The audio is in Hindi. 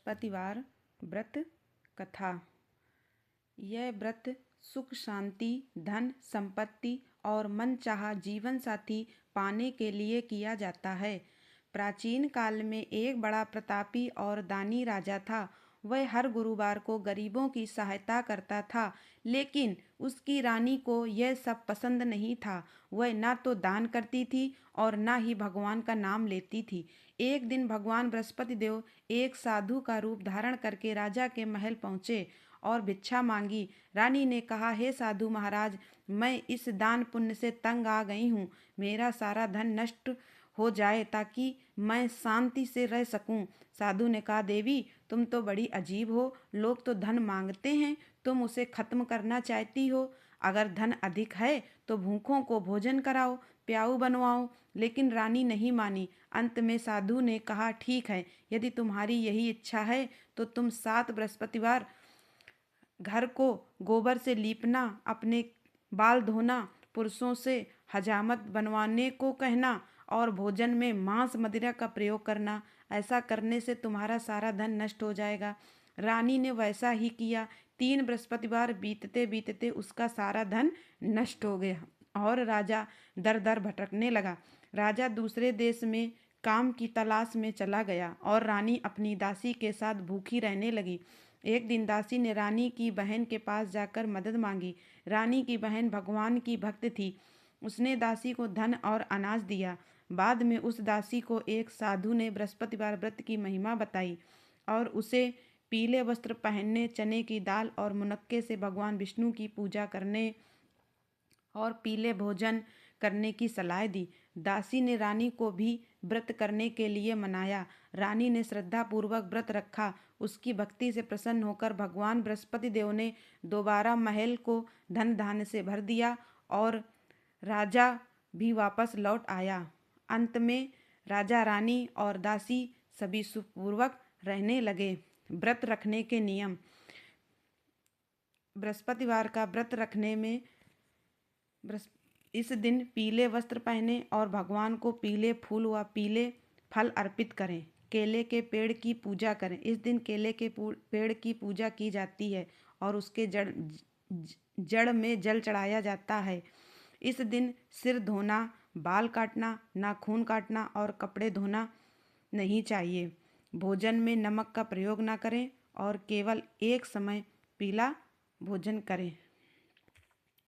बृहस्पतिवार व्रत कथा। यह व्रत सुख शांति, धन संपत्ति और मनचाहा जीवन साथी पाने के लिए किया जाता है। प्राचीन काल में एक बड़ा प्रतापी और दानी राजा था। वह हर गुरुवार को गरीबों की सहायता करता था, लेकिन उसकी रानी को यह सब पसंद नहीं था। वह ना तो दान करती थी और ना ही भगवान का नाम लेती थी। एक दिन भगवान बृहस्पति देव एक साधु का रूप धारण करके राजा के महल पहुंचे और भिक्षा मांगी। रानी ने कहा, हे साधु महाराज, मैं इस दान पुण्य से तंग आ गई हूँ। मेरा सारा धन नष्ट हो जाए ताकि मैं शांति से रह सकूं। साधु ने कहा, देवी तुम तो बड़ी अजीब हो। लोग तो धन मांगते हैं, तुम उसे खत्म करना चाहती हो। अगर धन अधिक है तो भूखों को भोजन कराओ, प्याऊ बनवाओ। लेकिन रानी नहीं मानी। अंत में साधु ने कहा, ठीक है, यदि तुम्हारी यही इच्छा है तो तुम 7 बृहस्पतिवार घर को गोबर से लीपना, अपने बाल धोना, पुरुषों से हजामत बनवाने को कहना और भोजन में मांस मदिरा का प्रयोग करना। ऐसा करने से तुम्हारा सारा धन नष्ट हो जाएगा। रानी ने वैसा ही किया। 3 बृहस्पतिवार बीतते बीतते उसका सारा धन नष्ट हो गया और राजा दर दर भटकने लगा। राजा दूसरे देश में काम की तलाश में चला गया और रानी अपनी दासी के साथ भूखी रहने लगी। एक दिन दासी ने रानी की बहन के पास जाकर मदद मांगी। रानी की बहन भगवान की भक्त थी। उसने दासी को धन और अनाज दिया। बाद में उस दासी को एक साधु ने बृहस्पतिवार व्रत की महिमा बताई और उसे पीले वस्त्र पहनने, चने की दाल और मुनक्के से भगवान विष्णु की पूजा करने और पीले भोजन करने की सलाह दी। दासी ने रानी को भी व्रत करने के लिए मनाया। रानी ने श्रद्धा पूर्वक व्रत रखा। उसकी भक्ति से प्रसन्न होकर भगवान बृहस्पति देव ने दोबारा महल को धन धान्य से भर दिया और राजा भी वापस लौट आया। अंत में राजा, रानी और दासी सभी सुखपूर्वक रहने लगे। व्रत रखने के नियम। बृहस्पतिवार का व्रत रखने में इस दिन पीले वस्त्र पहने और भगवान को पीले फूल व पीले फल अर्पित करें। केले के पेड़ की पूजा करें। इस दिन केले के पेड़ की पूजा की जाती है और उसके जड़ में जल चढ़ाया जाता है। इस दिन सिर धोना, बाल काटना, नाखून काटना और कपड़े धोना नहीं चाहिए। भोजन में नमक का प्रयोग न करें और केवल एक समय पीला भोजन करें।